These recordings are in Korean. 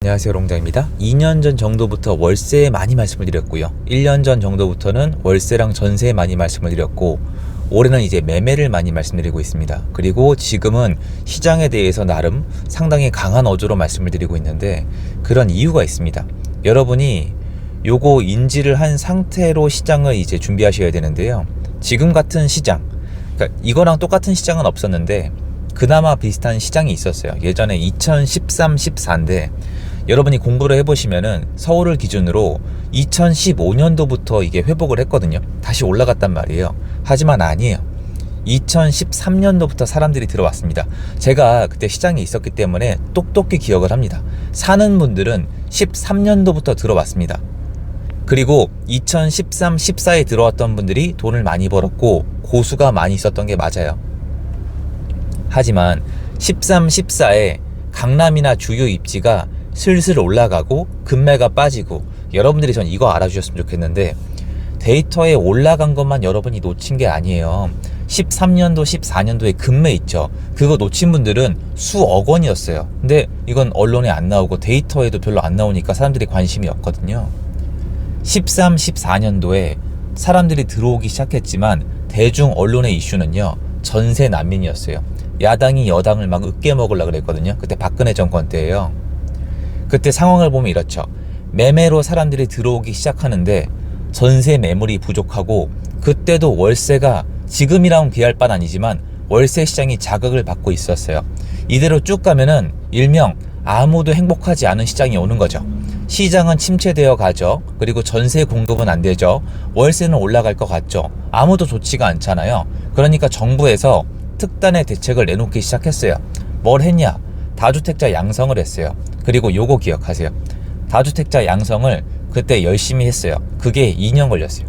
안녕하세요, 롱장입니다. 2년 전 정도부터 월세에 많이 말씀을 드렸고요. 1년 전 정도부터는 월세랑 전세에 많이 말씀을 드렸고, 올해는 이제 매매를 많이 말씀드리고 있습니다. 그리고 지금은 시장에 대해서 나름 상당히 강한 어조로 말씀을 드리고 있는데, 그런 이유가 있습니다. 여러분이 요거 인지를 한 상태로 시장을 이제 준비하셔야 되는데요. 지금 같은 시장, 그러니까 이거랑 똑같은 시장은 없었는데 그나마 비슷한 시장이 있었어요. 예전에 2013, 14인데 여러분이 공부를 해보시면은 서울을 기준으로 2015년도부터 이게 회복을 했거든요. 다시 올라갔단 말이에요. 하지만 아니에요. 2013년도부터 사람들이 들어왔습니다. 제가 그때 시장에 있었기 때문에 똑똑히 기억을 합니다. 사는 분들은 13년도부터 들어왔습니다. 그리고 2013, 14에 들어왔던 분들이 돈을 많이 벌었고 고수가 많이 있었던 게 맞아요. 하지만 13, 14에 강남이나 주요 입지가 슬슬 올라가고 금매가 빠지고, 여러분들이 전 이거 알아주셨으면 좋겠는데, 데이터에 올라간 것만 여러분이 놓친 게 아니에요. 13년도, 14년도에 금매 있죠. 그거 놓친 분들은 수억 원이었어요. 근데 이건 언론에 안 나오고 데이터에도 별로 안 나오니까 사람들이 관심이 없거든요. 13, 14년도에 사람들이 들어오기 시작했지만 대중 언론의 이슈는요, 전세 난민이었어요. 야당이 여당을 막 으깨먹으려고 그랬거든요. 그때 박근혜 정권 때예요. 그때 상황을 보면 이렇죠. 매매로 사람들이 들어오기 시작하는데 전세 매물이 부족하고, 그때도 월세가 지금이랑 비할 바는 아니지만 월세 시장이 자극을 받고 있었어요. 이대로 쭉 가면은 일명 아무도 행복하지 않은 시장이 오는 거죠. 시장은 침체되어 가죠. 그리고 전세 공급은 안 되죠. 월세는 올라갈 것 같죠. 아무도 좋지가 않잖아요. 그러니까 정부에서 특단의 대책을 내놓기 시작했어요. 뭘 했냐? 다주택자 양성을 했어요. 그리고 요거 기억하세요. 다주택자 양성을 그때 열심히 했어요. 그게 2년 걸렸어요.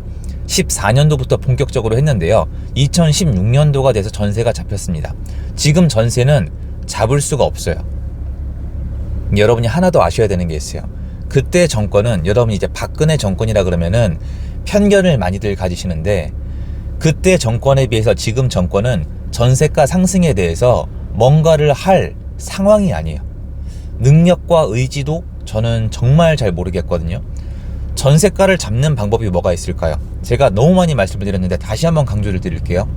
14년도부터 본격적으로 했는데요. 2016년도가 돼서 전세가 잡혔습니다. 지금 전세는 잡을 수가 없어요. 여러분이 하나 더 아셔야 되는 게 있어요. 그때 정권은, 여러분이 이제 박근혜 정권이라 그러면은 편견을 많이들 가지시는데, 그때 정권에 비해서 지금 정권은 전세가 상승에 대해서 뭔가를 할 상황이 아니에요. 능력과 의지도 저는 정말 잘 모르겠거든요. 전세가를 잡는 방법이 뭐가 있을까요? 제가 너무 많이 말씀을 드렸는데 다시 한번 강조를 드릴게요.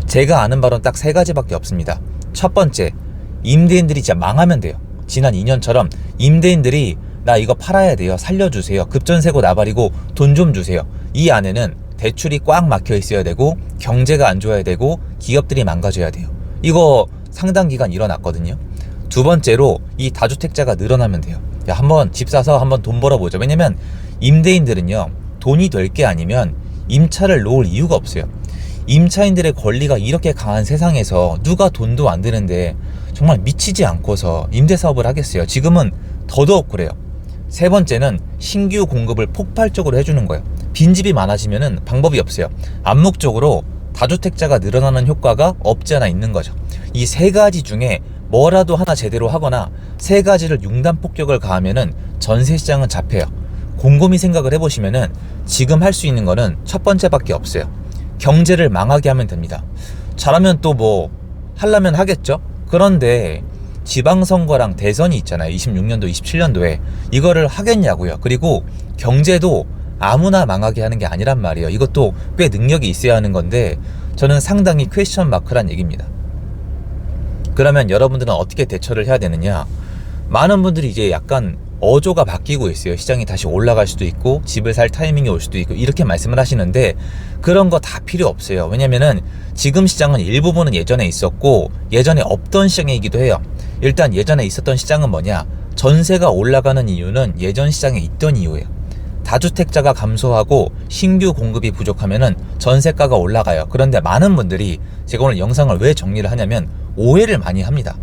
제가 아는 바로는 딱 3가지밖에 없습니다. 첫 번째, 임대인들이 진짜 망하면 돼요. 지난 2년처럼 임대인들이 나 이거 팔아야 돼요, 살려주세요, 급전세고 나발이고 돈 좀 주세요. 이 안에는 대출이 꽉 막혀 있어야 되고, 경제가 안 좋아야 되고, 기업들이 망가져야 돼요. 이거 상당 기간 일어났거든요. 두 번째로, 이 다주택자가 늘어나면 돼요. 야, 한번 집 사서 한번 돈 벌어보자. 왜냐면 임대인들은요, 돈이 될 게 아니면 임차를 놓을 이유가 없어요. 임차인들의 권리가 이렇게 강한 세상에서 누가 돈도 안 드는데 정말 미치지 않고서 임대사업을 하겠어요. 지금은 더더욱 그래요. 세 번째는 신규 공급을 폭발적으로 해주는 거예요. 빈집이 많아지면은 방법이 없어요. 암묵적으로 다주택자가 늘어나는 효과가 없지 않아 있는 거죠. 이 3가지 중에 뭐라도 하나 제대로 하거나 3가지를 융단 폭격을 가하면은 전세 시장은 잡혀요. 곰곰이 생각을 해보시면은 지금 할 수 있는 거는 첫 번째밖에 없어요. 경제를 망하게 하면 됩니다. 잘하면 또 뭐 하려면 하겠죠. 그런데 지방선거랑 대선이 있잖아요. 26년도, 27년도에 이거를 하겠냐고요. 그리고 경제도 아무나 망하게 하는 게 아니란 말이에요. 이것도 꽤 능력이 있어야 하는 건데 저는 상당히 퀘스천 마크란 얘기입니다. 그러면 여러분들은 어떻게 대처를 해야 되느냐? 많은 분들이 이제 약간 어조가 바뀌고 있어요. 시장이 다시 올라갈 수도 있고 집을 살 타이밍이 올 수도 있고 이렇게 말씀을 하시는데, 그런 거 다 필요 없어요. 왜냐면은 지금 시장은 일부분은 예전에 있었고 예전에 없던 시장이기도 해요. 일단 예전에 있었던 시장은 뭐냐? 전세가 올라가는 이유는 예전 시장에 있던 이유예요. 다주택자가 감소하고 신규 공급이 부족하면은 전세가가 올라가요. 그런데 많은 분들이, 제가 오늘 영상을 왜 정리를 하냐면 오해를 많이 합니다.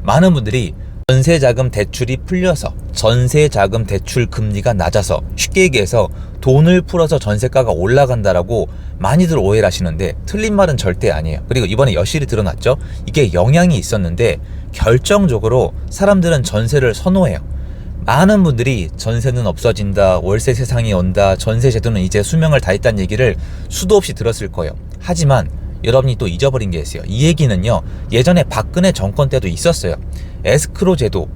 많은 분들이 전세자금 대출이 풀려서, 전세자금 대출 금리가 낮아서, 쉽게 얘기해서 돈을 풀어서 전세가가 올라간다라고 많이들 오해를 하시는데 틀린 말은 절대 아니에요. 그리고 이번에 여실히 드러났죠. 이게 영향이 있었는데 결정적으로 사람들은 전세를 선호해요. 많은 분들이 전세는 없어진다, 월세 세상이 온다, 전세 제도는 이제 수명을 다했다는 얘기를 수도 없이 들었을 거예요. 하지만 여러분이 또 잊어버린 게 있어요. 이 얘기는요, 예전에 박근혜 정권 때도 있었어요. 에스크로 제도,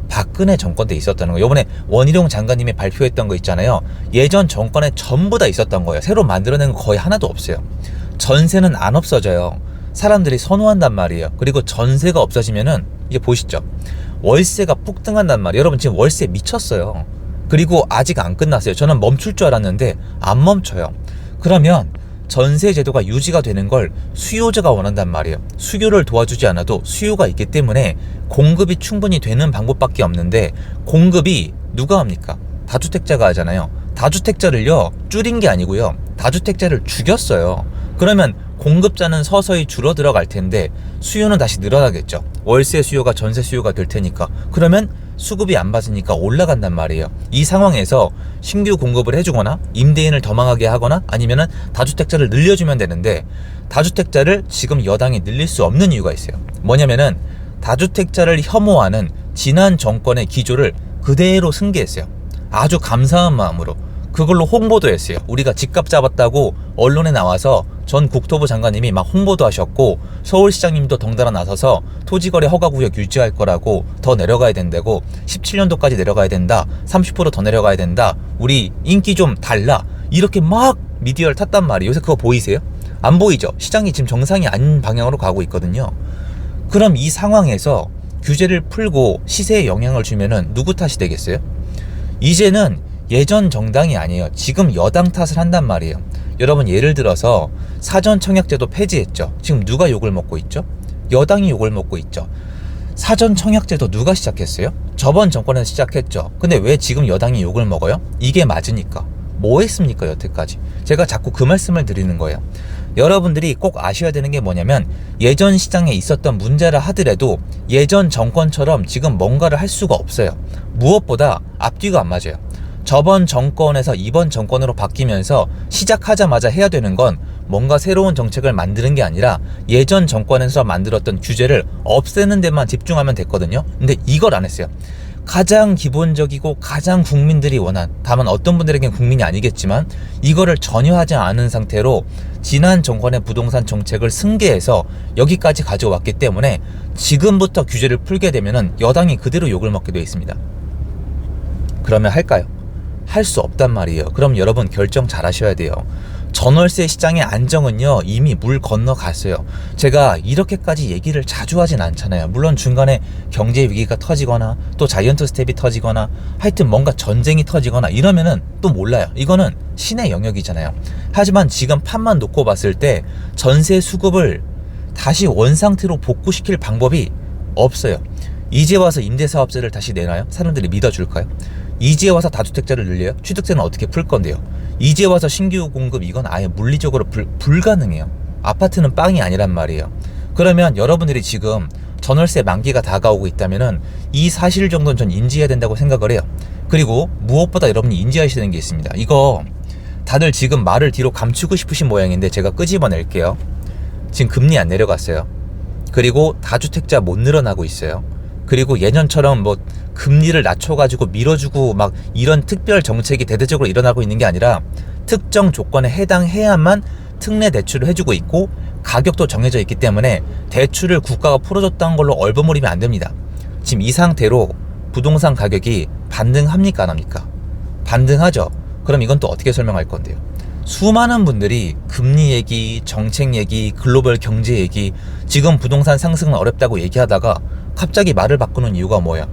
박근혜 정권 때 있었다는 거예요. 이번에 원희룡 장관님이 발표했던 거 있잖아요. 예전 정권에 전부 다 있었던 거예요. 새로 만들어낸 거 거의 하나도 없어요. 전세는 안 없어져요. 사람들이 선호한단 말이에요. 그리고 전세가 없어지면은 이제 보시죠. 월세가 폭등한단 말이에요. 여러분 지금 월세 미쳤어요. 그리고 아직 안 끝났어요. 저는 멈출 줄 알았는데 안 멈춰요. 그러면 전세 제도가 유지가 되는 걸 수요자가 원한단 말이에요. 수요를 도와주지 않아도 수요가 있기 때문에 공급이 충분히 되는 방법밖에 없는데, 공급이 누가 합니까? 다주택자가 하잖아요. 다주택자를요 줄인 게 아니고요, 다주택자를 죽였어요. 그러면 공급자는 서서히 줄어들어 갈 텐데 수요는 다시 늘어나겠죠. 월세 수요가 전세 수요가 될 테니까. 그러면 수급이 안 받으니까 올라간단 말이에요. 이 상황에서 신규 공급을 해주거나 임대인을 더 망하게 하거나 아니면은 다주택자를 늘려주면 되는데, 다주택자를 지금 여당이 늘릴 수 없는 이유가 있어요. 뭐냐면은 다주택자를 혐오하는 지난 정권의 기조를 그대로 승계했어요. 아주 감사한 마음으로 그걸로 홍보도 했어요. 우리가 집값 잡았다고 언론에 나와서 전 국토부 장관님이 막 홍보도 하셨고, 서울시장님도 덩달아 나서서 토지거래 허가구역 유지할 거라고, 더 내려가야 된다고, 17년도까지 내려가야 된다, 30% 더 내려가야 된다, 우리 인기 좀 달라, 이렇게 막 미디어를 탔단 말이에요. 요새 그거 보이세요? 안 보이죠? 시장이 지금 정상이 아닌 방향으로 가고 있거든요. 그럼 이 상황에서 규제를 풀고 시세에 영향을 주면은 누구 탓이 되겠어요? 이제는 예전 정당이 아니에요. 지금 여당 탓을 한단 말이에요. 여러분 예를 들어서 사전청약제도 폐지했죠. 지금 누가 욕을 먹고 있죠? 여당이 욕을 먹고 있죠. 사전청약제도 누가 시작했어요? 저번 정권에서 시작했죠. 근데 왜 지금 여당이 욕을 먹어요? 이게 맞으니까. 뭐 했습니까 여태까지? 제가 자꾸 그 말씀을 드리는 거예요. 여러분들이 꼭 아셔야 되는 게 뭐냐면, 예전 시장에 있었던 문제라 하더라도 예전 정권처럼 지금 뭔가를 할 수가 없어요. 무엇보다 앞뒤가 안 맞아요. 저번 정권에서 이번 정권으로 바뀌면서 시작하자마자 해야 되는 건 뭔가 새로운 정책을 만드는 게 아니라 예전 정권에서 만들었던 규제를 없애는 데만 집중하면 됐거든요. 근데 이걸 안 했어요. 가장 기본적이고 가장 국민들이 원한, 다만 어떤 분들에겐 국민이 아니겠지만 이거를 전혀 하지 않은 상태로 지난 정권의 부동산 정책을 승계해서 여기까지 가져왔기 때문에 지금부터 규제를 풀게 되면은 여당이 그대로 욕을 먹게 되어 있습니다. 그러면 할까요? 할 수 없단 말이에요. 그럼 여러분 결정 잘 하셔야 돼요. 전월세 시장의 안정은요 이미 물 건너갔어요. 제가 이렇게까지 얘기를 자주 하진 않잖아요. 물론 중간에 경제 위기가 터지거나 또 자이언트 스텝이 터지거나 하여튼 뭔가 전쟁이 터지거나 이러면은 또 몰라요. 이거는 신의 영역이잖아요. 하지만 지금 판만 놓고 봤을 때 전세 수급을 다시 원상태로 복구시킬 방법이 없어요. 이제 와서 임대사업자를 다시 내나요? 사람들이 믿어줄까요? 이제 와서 다주택자를 늘려요? 취득세는 어떻게 풀 건데요? 이제 와서 신규 공급, 이건 아예 물리적으로 불가능해요. 아파트는 빵이 아니란 말이에요. 그러면 여러분들이 지금 전월세 만기가 다가오고 있다면은 이 사실 정도는 전 인지해야 된다고 생각을 해요. 그리고 무엇보다 여러분이 인지하셔야 되는 게 있습니다. 이거 다들 지금 말을 뒤로 감추고 싶으신 모양인데 제가 끄집어낼게요. 지금 금리 안 내려갔어요. 그리고 다주택자 못 늘어나고 있어요. 그리고 예전처럼 뭐 금리를 낮춰가지고 밀어주고 막 이런 특별 정책이 대대적으로 일어나고 있는 게 아니라 특정 조건에 해당해야만 특례 대출을 해주고 있고 가격도 정해져 있기 때문에 대출을 국가가 풀어줬다는 걸로 얼버무리면 안 됩니다. 지금 이 상태로 부동산 가격이 반등합니까 안 합니까? 반등하죠. 그럼 이건 또 어떻게 설명할 건데요? 수많은 분들이 금리 얘기, 정책 얘기, 글로벌 경제 얘기, 지금 부동산 상승은 어렵다고 얘기하다가 갑자기 말을 바꾸는 이유가 뭐야?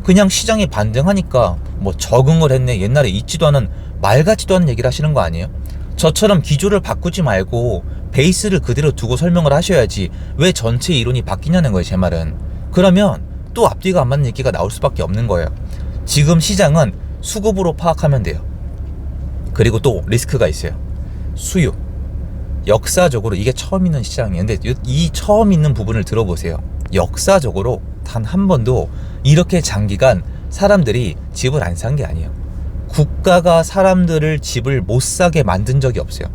그냥 시장이 반등하니까 뭐 적응을 했네, 옛날에 있지도 않은 말 같지도 않은 얘기를 하시는 거 아니에요? 저처럼 기조를 바꾸지 말고 베이스를 그대로 두고 설명을 하셔야지 왜 전체 이론이 바뀌냐는 거예요, 제 말은. 그러면 또 앞뒤가 안 맞는 얘기가 나올 수밖에 없는 거예요. 지금 시장은 수급으로 파악하면 돼요. 그리고 또 리스크가 있어요. 수요. 역사적으로 이게 처음 있는 시장이에요. 근데 이 처음 있는 부분을 들어보세요. 역사적으로 단 한 번도 이렇게 장기간 사람들이 집을 안 산 게 아니에요. 국가가 사람들을 집을 못 사게 만든 적이 없어요.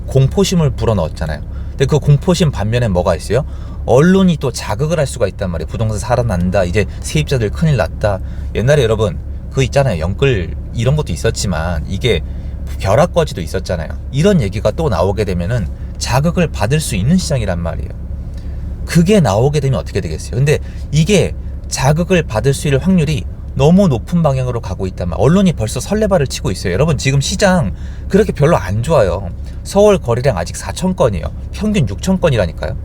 공포심을 불어넣었잖아요. 근데 그 공포심 반면에 뭐가 있어요? 언론이 또 자극을 할 수가 있단 말이에요. 부동산 살아난다, 이제 세입자들 큰일 났다. 옛날에 여러분 그거 있잖아요. 영끌 이런 것도 있었지만 이게 벼락거지도 있었잖아요. 이런 얘기가 또 나오게 되면은 자극을 받을 수 있는 시장이란 말이에요. 그게 나오게 되면 어떻게 되겠어요? 근데 이게 자극을 받을 수 있을 확률이 너무 높은 방향으로 가고 있단 말. 언론이 벌써 설레발을 치고 있어요. 여러분 지금 시장 그렇게 별로 안 좋아요. 서울 거래량 아직 4천 건이에요. 평균 6천 건이라니까요.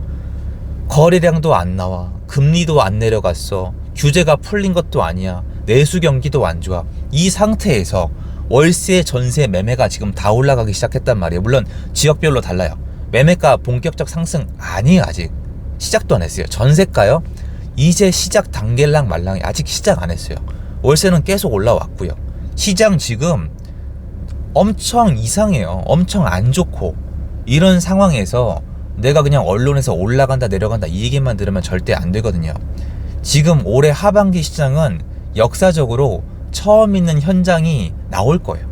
거래량도 안 나와. 금리도 안 내려갔어. 규제가 풀린 것도 아니야. 내수 경기도 안 좋아. 이 상태에서 월세, 전세, 매매가 지금 다 올라가기 시작했단 말이에요. 물론 지역별로 달라요. 매매가 본격적 상승 아니에요. 아직 시작도 안 했어요. 전세가요? 이제 시작 단계랑 말랑이 아직 시작 안 했어요. 월세는 계속 올라왔고요. 시장 지금 엄청 이상해요. 엄청 안 좋고 이런 상황에서 내가 그냥 언론에서 올라간다 내려간다 이 얘기만 들으면 절대 안 되거든요. 지금 올해 하반기 시장은 역사적으로 처음 있는 현장이 나올 거예요.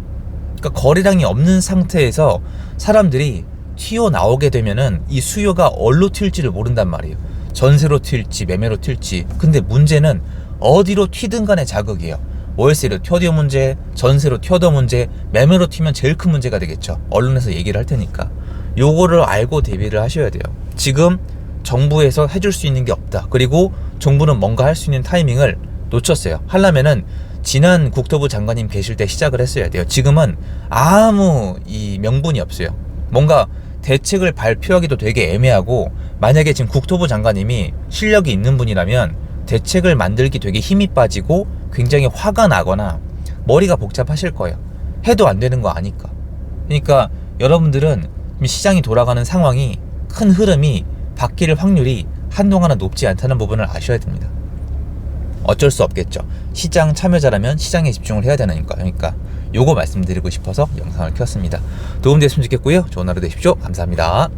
그러니까 거래량이 없는 상태에서 사람들이 튀어나오게 되면은 이 수요가 어디로 튈지를 모른단 말이에요. 전세로 튈지 매매로 튈지. 근데 문제는 어디로 튀든 간에 자극이에요. 월세로 튀어도 문제, 전세로 튀어도 문제, 매매로 튀면 제일 큰 문제가 되겠죠. 언론에서 얘기를 할 테니까 요거를 알고 대비를 하셔야 돼요. 지금 정부에서 해줄 수 있는 게 없다. 그리고 정부는 뭔가 할 수 있는 타이밍을 놓쳤어요. 하려면은 지난 국토부 장관님 계실 때 시작을 했어야 돼요. 지금은 아무 이 명분이 없어요. 뭔가 대책을 발표하기도 되게 애매하고, 만약에 지금 국토부 장관님이 실력이 있는 분이라면 대책을 만들기 되게 힘이 빠지고 굉장히 화가 나거나 머리가 복잡하실 거예요. 해도 안 되는 거 아니까. 그러니까 여러분들은 시장이 돌아가는 상황이, 큰 흐름이 바뀔 확률이 한동안은 높지 않다는 부분을 아셔야 됩니다. 어쩔 수 없겠죠. 시장 참여자라면 시장에 집중을 해야 되니까. 그러니까 요거 말씀드리고 싶어서 영상을 켰습니다. 도움됐으면 좋겠고요. 좋은 하루 되십시오. 감사합니다.